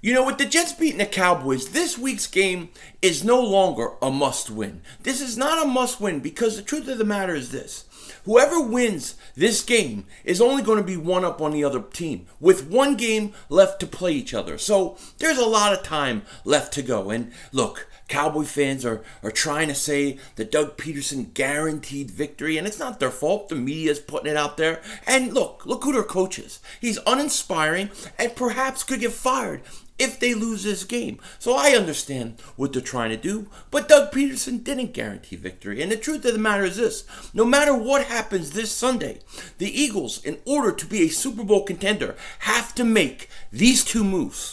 You know, with the Jets beating the Cowboys, this week's game is no longer a must win. This is not a must win because the truth of the matter is this. Whoever wins this game is only going to be one up on the other team with one game left to play each other. So there's a lot of time left to go. And look, Cowboy fans are trying to say that Doug Peterson guaranteed victory, and it's not their fault. The media's putting it out there. And look who their coach is. He's uninspiring and perhaps could get fired if they lose this game. So I understand what they're trying to do, but Doug Peterson didn't guarantee victory. And the truth of the matter is this: no matter what happens this Sunday, the Eagles, in order to be a Super Bowl contender, have to make these two moves.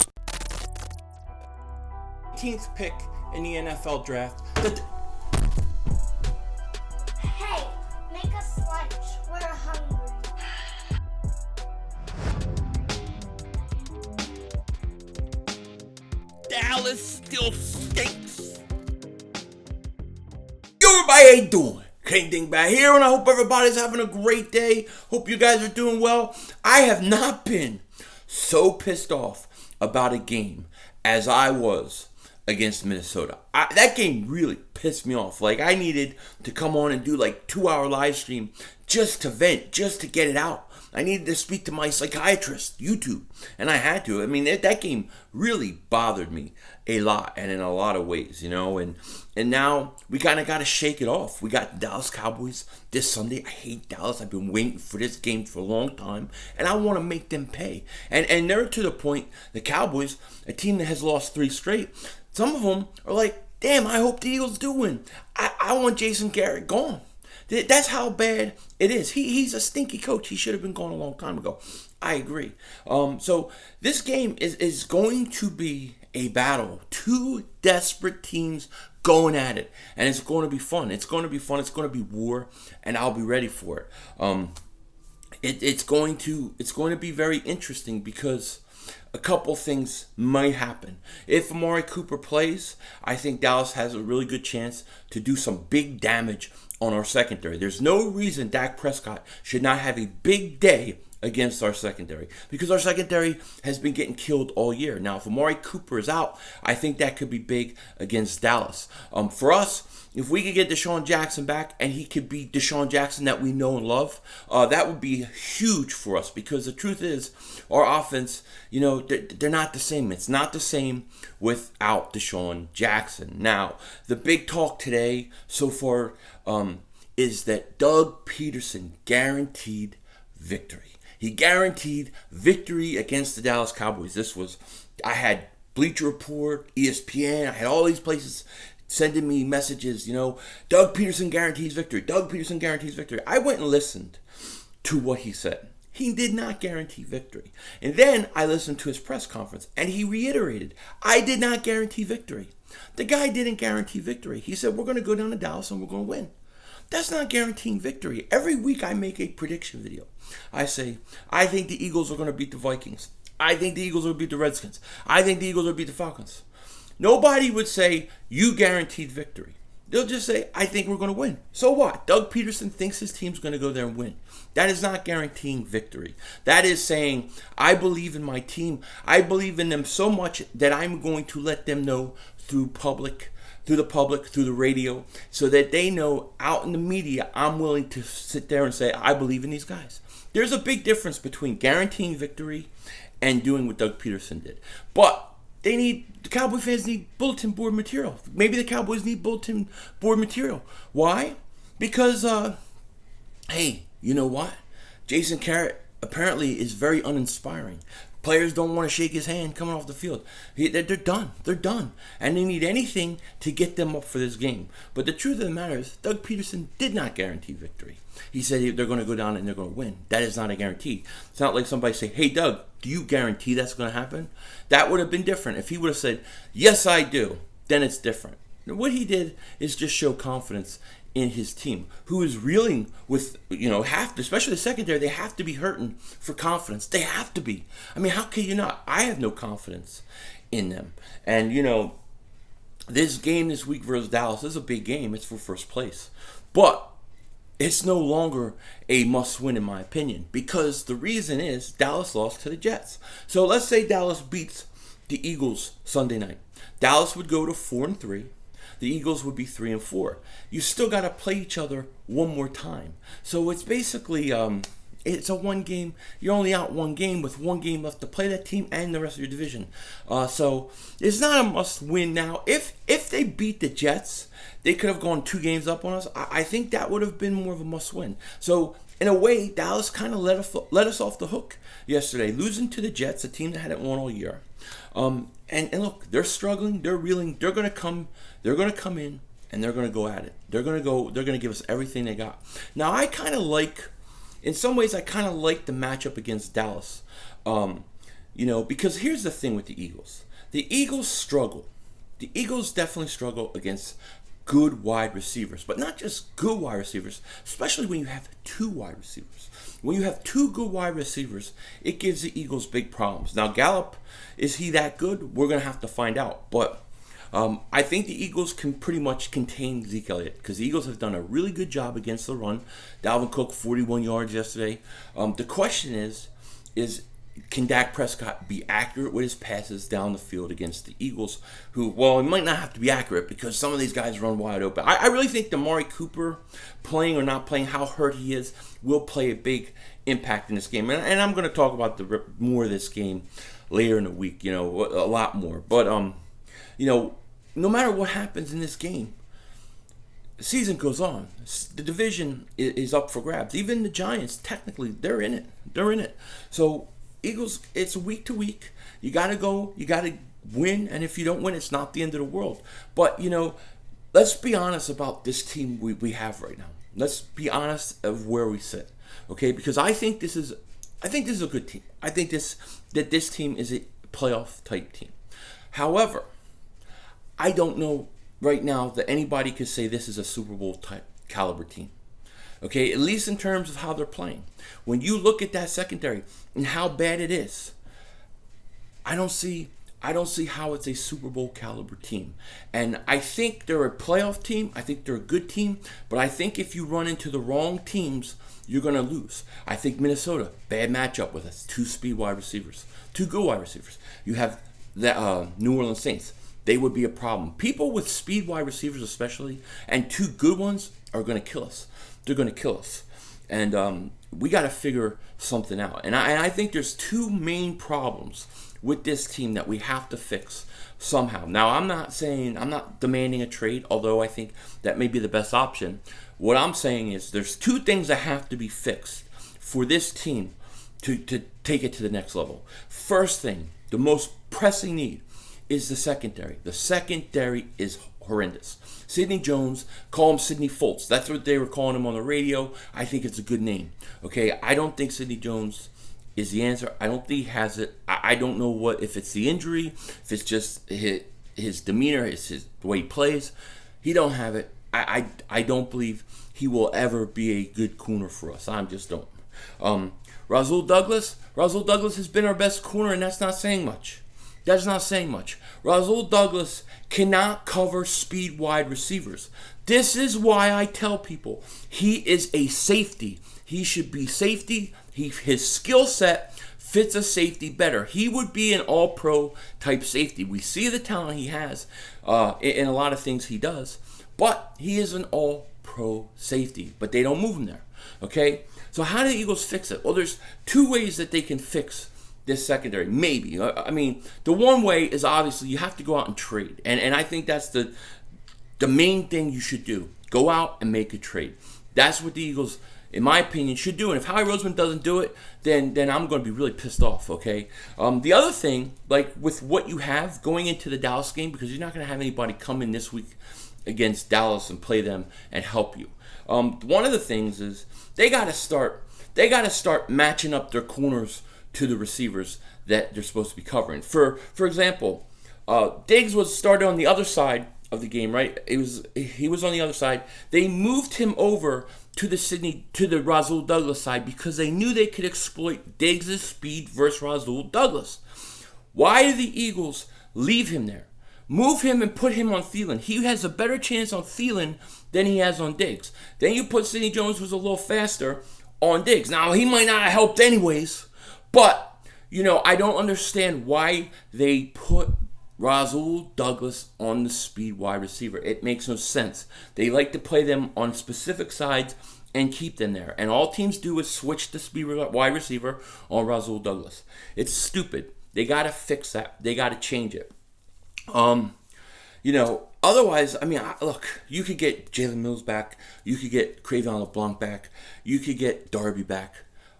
18th pick in the NFL draft. Hey, make us lunch. We're hungry. Dallas still stinks. Yo, everybody, how you doing? King Dingbat here, and I hope everybody's having a great day. Hope you guys are doing well. I have not been so pissed off about a game as I was against Minnesota. That game really pissed me off. Like, I needed to come on and do like 2-hour live stream just to vent, just to get it out. I needed to speak to my psychiatrist, YouTube, and I had to. I mean, that game really bothered me a lot, and in a lot of ways, you know. And now we kind of got to shake it off. We got the Dallas Cowboys this Sunday. I hate Dallas. I've been waiting for this game for a long time, and I want to make them pay. And they're to the point, the Cowboys, a team that has lost 3 straight, some of them are like, damn, I hope the Eagles do win. I want Jason Garett gone. That's how bad it is. He's a stinky coach. He should have been gone a long time ago. I agree. So this game is going to be a battle. 2 desperate teams going at it. And it's going to be fun. It's going to be fun. It's going to be war. And I'll be ready for it. It's going to be very interesting because a couple things might happen. If Amari Cooper plays, I think Dallas has a really good chance to do some big damage on our secondary. There's no reason Dak Prescott should not have a big day against our secondary, because our secondary has been getting killed all year. Now, if Amari Cooper is out, I think that could be big against Dallas. For us, if we could get Deshaun Jackson back and he could be Deshaun Jackson that we know and love, that would be huge for us, because the truth is our offense, you know, they're not the same. It's not the same without Deshaun Jackson. Now, the big talk today so far is that Doug Peterson guaranteed victory. He guaranteed victory against the Dallas Cowboys. I had Bleacher Report, ESPN, I had all these places sending me messages, you know, Doug Peterson guarantees victory. Doug Peterson guarantees victory. I went and listened to what he said. He did not guarantee victory. And then I listened to his press conference, and he reiterated, I did not guarantee victory. The guy didn't guarantee victory. He said, we're going to go down to Dallas and we're going to win. That's not guaranteeing victory. Every week I make a prediction video. I say, I think the Eagles are going to beat the Vikings. I think the Eagles will beat the Redskins. I think the Eagles will beat the Falcons. Nobody would say, you guaranteed victory. They'll just say, I think we're going to win. So what? Doug Peterson thinks his team's going to go there and win. That is not guaranteeing victory. That is saying, I believe in my team. I believe in them so much that I'm going to let them know through the public, through the radio, so that they know out in the media I'm willing to sit there and say, I believe in these guys. There's a big difference between guaranteeing victory and doing what Doug Peterson did. But the Cowboy fans need bulletin board material. Maybe the Cowboys need bulletin board material. Why? Because, hey, you know what? Jason Garett apparently is very uninspiring. Players don't want to shake his hand coming off the field. They're done. They're done. And they need anything to get them up for this game. But the truth of the matter is, Doug Peterson did not guarantee victory. He said they're going to go down and they're going to win. That is not a guarantee. It's not like somebody say, hey, Doug, do you guarantee that's going to happen? That would have been different. If he would have said, yes, I do, then it's different. What he did is just show confidence in his team, who is reeling with, you know, especially the secondary, they have to be hurting for confidence. They have to be. I mean, how can you not? I have no confidence in them. And, you know, this game this week versus Dallas is a big game. It's for first place. But it's no longer a must-win in my opinion, because the reason is Dallas lost to the Jets. So let's say Dallas beats the Eagles Sunday night. Dallas would go to 4-3. The Eagles would be 3-4. You still got to play each other one more time. So it's basically it's a one game. You're only out one game with one game left to play that team and the rest of your division. So it's not a must win now. If they beat the Jets, they could have gone 2 games up on us. I think that would have been more of a must win. So in a way, Dallas kind of let us off the hook yesterday, losing to the Jets, a team that hadn't won all year. And look, they're struggling, they're reeling, they're gonna come in and they're gonna go at it. They're gonna give us everything they got. Now in some ways I kinda like the matchup against Dallas. Because here's the thing with the Eagles. The Eagles struggle. The Eagles definitely struggle against good wide receivers, but not just good wide receivers, especially when you have 2 wide receivers. When you have 2 good wide receivers, it gives the Eagles big problems. Now, Gallup, is he that good? We're going to have to find out. But I think the Eagles can pretty much contain Zeke Elliott because the Eagles have done a really good job against the run. Dalvin Cook, 41 yards yesterday. The question is can Dak Prescott be accurate with his passes down the field against the Eagles, who, well, he might not have to be accurate because some of these guys run wide open. I really think Amari Cooper, playing or not playing, how hurt he is, will play a big impact in this game. And I'm going to talk about more of this game later in the week, a lot more. But, no matter what happens in this game, the season goes on. The division is up for grabs. Even the Giants, technically, they're in it. So, Eagles, it's week to week. You got to go. You got to win. And if you don't win, it's not the end of the world. But, let's be honest about this team we have right now. Let's be honest of where we sit. Okay? Because I think this is a good team. I think that this team is a playoff type team. However, I don't know right now that anybody could say this is a Super Bowl type caliber team. Okay, at least in terms of how they're playing. When you look at that secondary and how bad it is, I don't see how it's a Super Bowl caliber team. And I think they're a playoff team. I think they're a good team. But I think if you run into the wrong teams, you're going to lose. I think Minnesota, bad matchup with us. 2 speed wide receivers. 2 good wide receivers. You have the New Orleans Saints. They would be a problem. People with speed wide receivers especially, and 2 good ones, are going to kill us. They're going to kill us. And we got to figure something out. And I think there's 2 main problems with this team that we have to fix somehow. Now, I'm not demanding a trade, although I think that may be the best option. What I'm saying is there's 2 things that have to be fixed for this team to take it to the next level. First thing, the most pressing need is the secondary. The secondary is horrendous. Sidney Jones, call him Sidney Fultz. That's what they were calling him on the radio. I think it's a good name. Okay, I don't think Sidney Jones is the answer. I don't think he has it. I don't know if it's the injury, if it's just his demeanor, the way he plays. He don't have it. I don't believe he will ever be a good corner for us. I just don't. Rasul Douglas has been our best corner, and that's not saying much. That's not saying much. Rasul Douglas cannot cover speed wide receivers. This is why I tell people he is a safety. He should be safety. His skill set fits a safety better. He would be an all-pro type safety. We see the talent he has in a lot of things he does, but he is an all-pro safety. But they don't move him there. Okay? So how do the Eagles fix it? Well, there's 2 ways that they can fix this secondary, maybe. I mean, the one way is obviously you have to go out and trade. And I think that's the main thing you should do. Go out and make a trade. That's what the Eagles, in my opinion, should do. And if Howie Roseman doesn't do it, then I'm going to be really pissed off, okay? The other thing, like with what you have going into the Dallas game, because you're not going to have anybody come in this week against Dallas and play them and help you. One of the things is they got to start matching up their corners to the receivers that they're supposed to be covering. For example, Diggs was started on the other side of the game, right? He was on the other side. They moved him over to the Rasul Douglas side because they knew they could exploit Diggs' speed versus Rasul Douglas. Why did the Eagles leave him there? Move him and put him on Thielen. He has a better chance on Thielen than he has on Diggs. Then you put Sidney Jones, who's a little faster, on Diggs. Now, he might not have helped anyways, but I don't understand why they put Rasul Douglas on the speed wide receiver. It makes no sense. They like to play them on specific sides and keep them there. And all teams do is switch the speed wide receiver on Rasul Douglas. It's stupid. They got to fix that. They got to change it. Otherwise, look, you could get Jalen Mills back. You could get Craven LeBlanc back. You could get Darby back.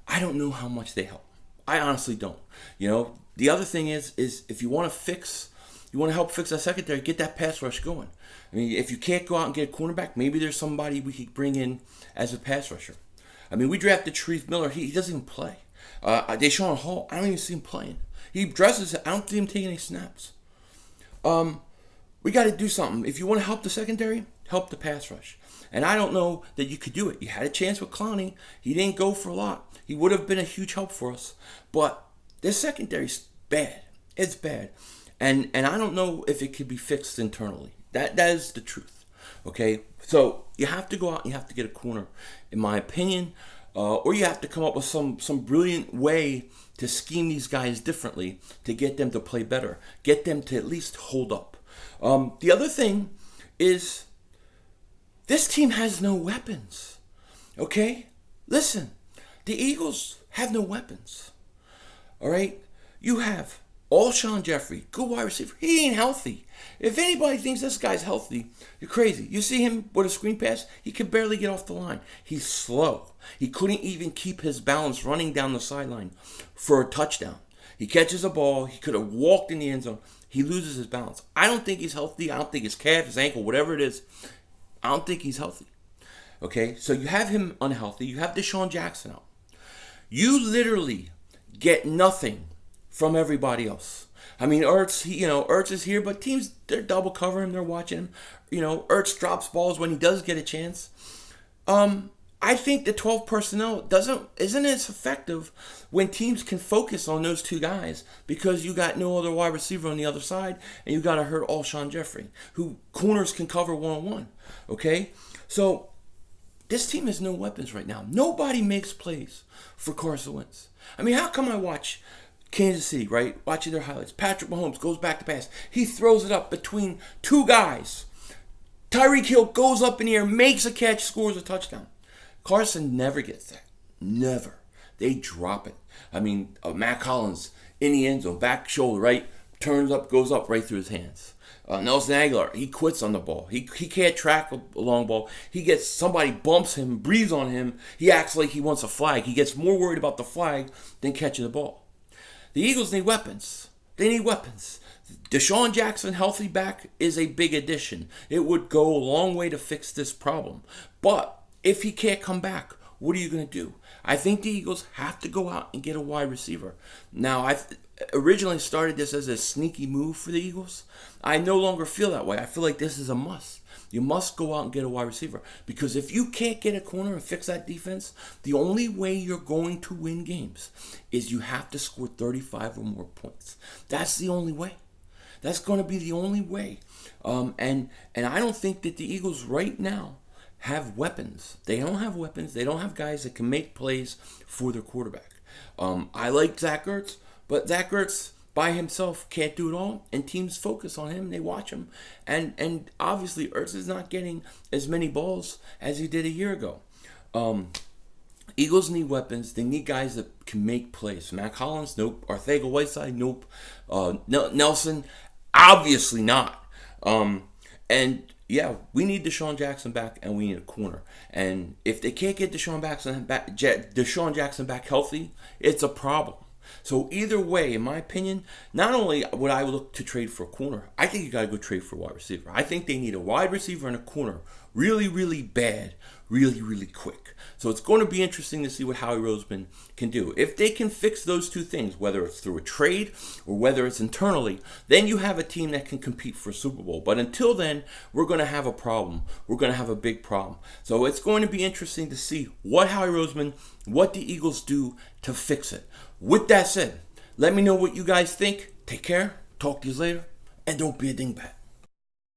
I don't know how much they help. I honestly don't. The other thing is if you want to help fix that secondary, get that pass rush going. If you can't go out and get a cornerback, maybe there's somebody we could bring in as a pass rusher. We drafted Sharif Miller. He doesn't even play. Deshaun Hall, I don't even see him playing. He dresses it. I don't see him taking any snaps. We got to do something. If you want to help the secondary, help the pass rush. And I don't know that you could do it. You had a chance with Clowney. He didn't go for a lot. He would have been a huge help for us. But this secondary's bad. It's bad. And I don't know if it could be fixed internally. That is the truth. Okay? So you have to go out and you have to get a corner, in my opinion. Or you have to come up with some brilliant way to scheme these guys differently to get them to play better. Get them to at least hold up. The other thing is this team has no weapons. Okay? Listen, the Eagles have no weapons. All right? You have Alshon Jeffrey, good wide receiver. He ain't healthy. If anybody thinks this guy's healthy, you're crazy. You see him with a screen pass, he can barely get off the line. He's slow. He couldn't even keep his balance running down the sideline for a touchdown. He catches a ball. He could have walked in the end zone. He loses his balance. I don't think he's healthy. I don't think his calf, his ankle, whatever it is, I don't think he's healthy. Okay, so you have him unhealthy. You have Deshaun Jackson out. You literally get nothing from everybody else. Ertz is here, but teams, they're double covering him. They're watching him. Ertz drops balls when he does get a chance. I think the 12 personnel isn't as effective when teams can focus on those two guys because you got no other wide receiver on the other side and you got to hurt Alshon Jeffrey, who corners can cover one-on-one. Okay? So this team has no weapons right now. Nobody makes plays for Carson Wentz. How come I watch Kansas City, right? Watching their highlights. Patrick Mahomes goes back to pass. He throws it up between two guys. Tyreek Hill goes up in the air, makes a catch, scores a touchdown. Carson never gets that. Never. They drop it. Matt Collins in the end zone, back shoulder, right? Turns up, goes up right through his hands. Nelson Aguilar, he quits on the ball. He can't track a long ball. Somebody bumps him, breathes on him. He acts like he wants a flag. He gets more worried about the flag than catching the ball. The Eagles need weapons. They need weapons. Deshaun Jackson healthy back is a big addition. It would go a long way to fix this problem. But if he can't come back, what are you going to do? I think the Eagles have to go out and get a wide receiver. Now, I originally started this as a sneaky move for the Eagles. I no longer feel that way. I feel like this is a must. You must go out and get a wide receiver. Because if you can't get a corner and fix that defense, the only way you're going to win games is you have to score 35 or more points. That's the only way. That's going to be the only way. And I don't think that the Eagles right now have weapons. They don't have weapons. They don't have guys that can make plays for their quarterback. I like Zach Ertz, but Zach Ertz by himself can't do it all, and teams focus on him. They watch him, and obviously Ertz is not getting as many balls as he did a year ago. Eagles need weapons. They need guys that can make plays. Matt Collins, nope. Arcega-Whiteside, nope. Nelson, obviously not. And yeah, we need Deshaun Jackson back, and we need a corner. And if they can't get Deshaun Jackson back healthy, it's a problem. So either way, in my opinion, not only would I look to trade for a corner, I think you got to go trade for a wide receiver. I think they need a wide receiver and a corner really, really bad, really, really quick. So it's going to be interesting to see what Howie Roseman can do. If they can fix those two things, whether it's through a trade or whether it's internally, then you have a team that can compete for a Super Bowl. But until then, we're going to have a problem. We're going to have a big problem. So it's going to be interesting to see what Howie Roseman, what the Eagles do to fix it. With that said, let me know what you guys think. Take care. Talk to you later. And don't be a dingbat.